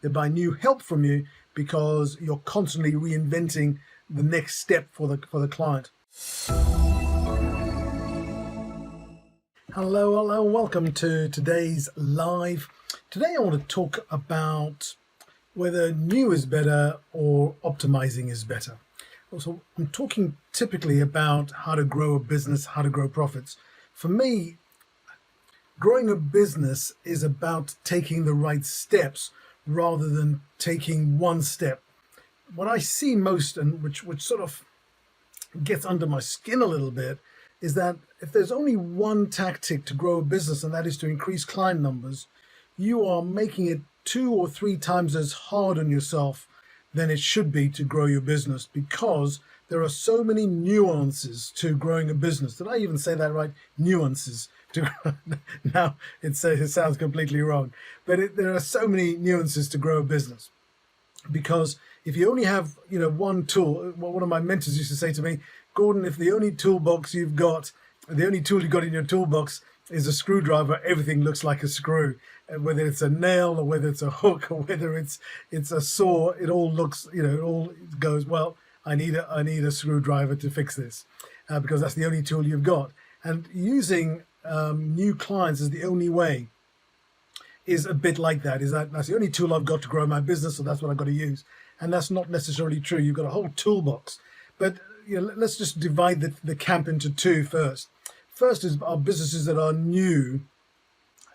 They buy new help from you because you're constantly reinventing the next step for the client. Hello, welcome to today's live. Today I want to talk about whether new is better or optimizing is better. So I'm talking typically about how to grow a business, how to grow profits. For me, growing a business is about taking the right steps rather than taking one step. What I see most, and which sort of gets under my skin a little bit, is that if there's only one tactic to grow a business, and that is to increase client numbers, you are making it 2 or 3 times as hard on yourself than it should be to grow your business, because there are so many nuances to growing a business. Did I even say that right? Nuances. Now it sounds completely wrong, but there are so many nuances to grow a business, because if you only have one tool, one of my mentors used to say to me, Gordon, if the only tool you've got in your toolbox is a screwdriver, everything looks like a screw. Whether it's a nail or whether it's a hook or whether it's a saw, it all looks, it all goes, well, I need a screwdriver to fix this, because that's the only tool you've got. And using new clients is the only way is a bit like that. That's the only tool I've got to grow my business, so that's what I've got to use. And that's not necessarily true. You've got a whole toolbox. But let's just divide the camp into two first. First is our businesses that are new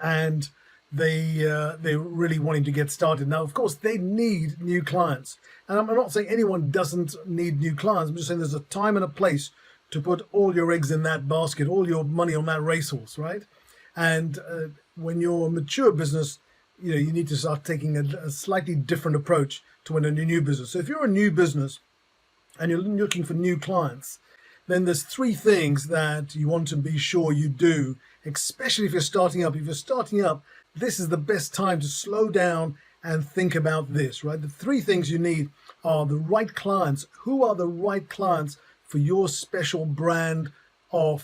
and they're really wanting to get started. Now, of course, they need new clients. And I'm not saying anyone doesn't need new clients. I'm just saying there's a time and a place to put all your eggs in that basket, all your money on that racehorse, right? And when you're a mature business, you need to start taking a slightly different approach to when a new business. So if you're a new business and you're looking for new clients, then there's 3 things that you want to be sure you do, especially if you're starting up. If you're starting up, this is the best time to slow down and think about this, right? The 3 things you need are the right clients. Who are the right clients for your special brand of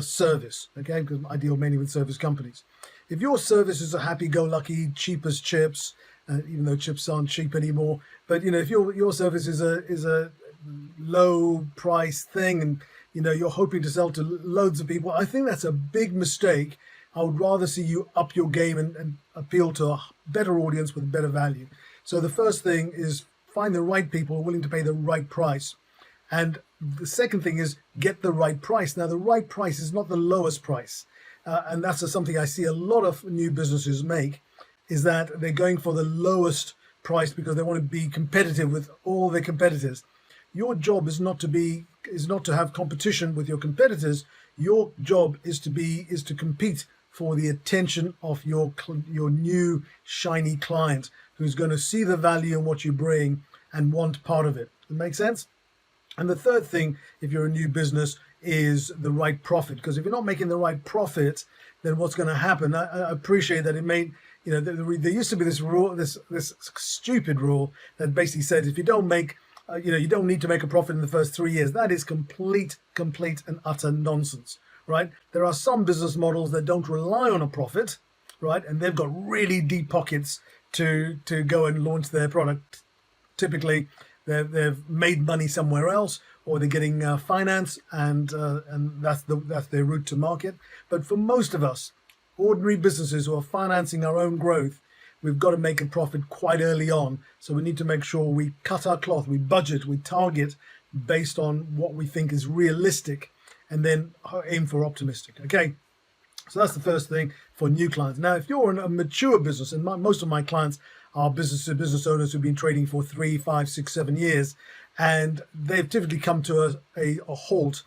service, okay? Because I deal mainly with service companies. If your service is a happy-go-lucky, cheap as chips, even though chips aren't cheap anymore, but if your service is a low price thing, and you're hoping to sell to loads of people, I think that's a big mistake. I would rather see you up your game and appeal to a better audience with better value. So the first thing is find the right people willing to pay the right price. And the second thing is get the right price. Now, the right price is not the lowest price. And that's something I see a lot of new businesses make, is that they're going for the lowest price because they want to be competitive with all their competitors. Your job is not to have competition with your competitors. Your job is to compete for the attention of your new shiny client, who's going to see the value in what you bring and want part of it. Does that make sense? And the third thing, if you're a new business, is the right profit. Because if you're not making the right profit, then what's going to happen? I appreciate that it may, there used to be this rule, this stupid rule that basically said if you don't make, you don't need to make a profit in the first 3 years. That is complete and utter nonsense, right? There are some business models that don't rely on a profit, right? And they've got really deep pockets to go and launch their product. Typically, they've made money somewhere else, or they're getting finance, and that's their route to market. But for most of us, ordinary businesses who are financing our own growth, we've got to make a profit quite early on. So we need to make sure we cut our cloth, we budget, we target based on what we think is realistic, and then aim for optimistic. Okay, so that's the first thing for new clients. Now, if you're a mature business, and most of my clients are business owners who've been trading for 3, 5, 6, 7 years, and they've typically come to a halt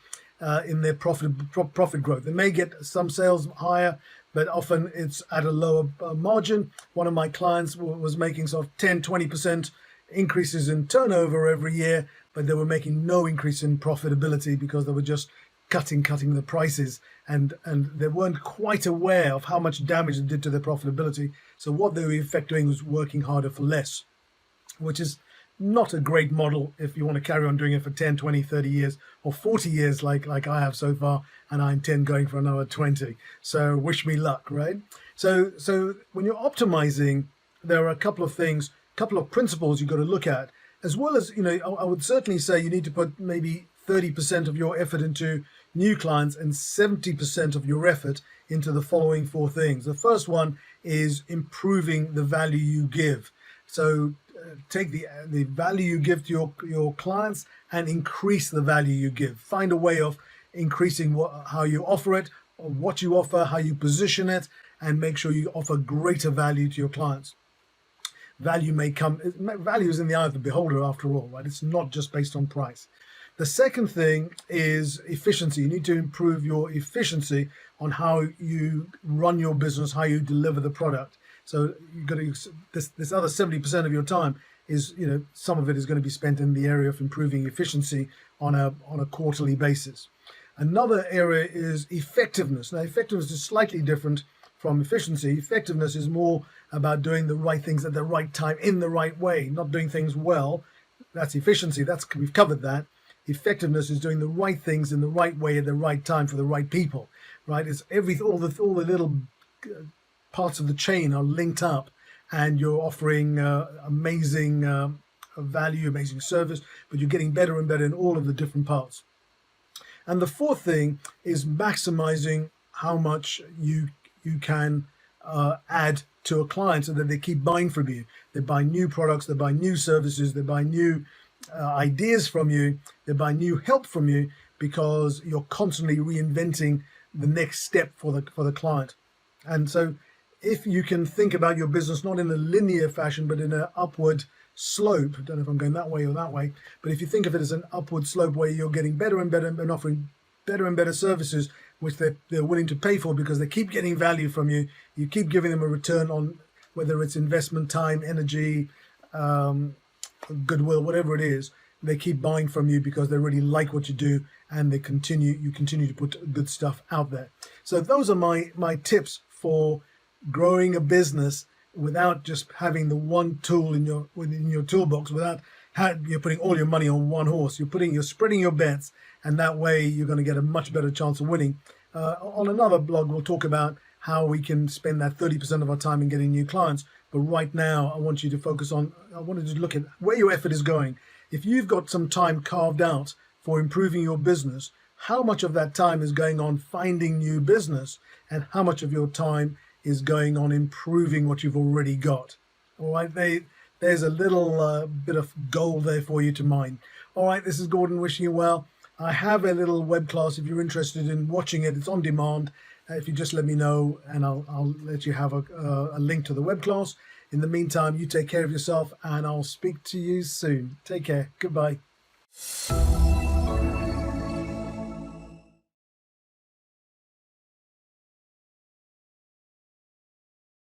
in their profit growth. They may get some sales higher, but often it's at a lower margin. One of my clients was making sort of 10-20% increases in turnover every year, but they were making no increase in profitability because they were just cutting the prices, and they weren't quite aware of how much damage it did to their profitability. So what they were in effect doing was working harder for less, which is not a great model if you want to carry on doing it for 10, 20, 30 years or 40 years like I have so far, and I intend going for another 20. So wish me luck, right? So when you're optimizing, there are a couple of things, a couple of principles you've got to look at, as well as, I would certainly say you need to put maybe 30% of your effort into new clients and 70% of your effort into the following four things. The first one is improving the value you give. So take the value you give to your clients and increase the value you give. Find a way of increasing how you offer it, or what you offer, how you position it, and make sure you offer greater value to your clients. Value is in the eye of the beholder after all, right? It's not just based on price. The second thing is efficiency. You need to improve your efficiency on how you run your business, how you deliver the product. So you've got to this other 70% of your time is, some of it is going to be spent in the area of improving efficiency on a quarterly basis. Another area is effectiveness. Now, effectiveness is slightly different from efficiency. Effectiveness is more about doing the right things at the right time in the right way, not doing things well. That's efficiency. We've covered that. Effectiveness is doing the right things in the right way at the right time for the right people, right? It's all the little parts of the chain are linked up, and you're offering amazing value, amazing service, but you're getting better and better in all of the different parts. And the fourth thing is maximizing how much you can add to a client so that they keep buying from you. They buy new products, they buy new services, they buy new ideas from you, they buy new help from you, because you're constantly reinventing the next step for the client. And so if you can think about your business not in a linear fashion but in an upward slope, I don't know if I'm going that way or that way, but if you think of it as an upward slope where you're getting better and better and offering better and better services which they're willing to pay for because they keep getting value from you, you keep giving them a return on whether it's investment, time, energy, goodwill, whatever it is, they keep buying from you because they really like what you do, and you continue to put good stuff out there. So those are my tips for growing a business without just having the one tool within your toolbox, without you're putting all your money on one horse. You're spreading your bets, and that way you're going to get a much better chance of winning. On another blog, we'll talk about how we can spend that 30% of our time in getting new clients. But right now, I want you to look at where your effort is going. If you've got some time carved out for improving your business, how much of that time is going on finding new business, and how much of your time is going on improving what you've already got? All right, there's a little bit of gold there for you to mine. All right, this is Gordon wishing you well. I have a little web class if you're interested in watching it. It's on demand. If you just let me know, and I'll let you have a link to the web class. In the meantime, you take care of yourself, and I'll speak to you soon. Take care. Goodbye.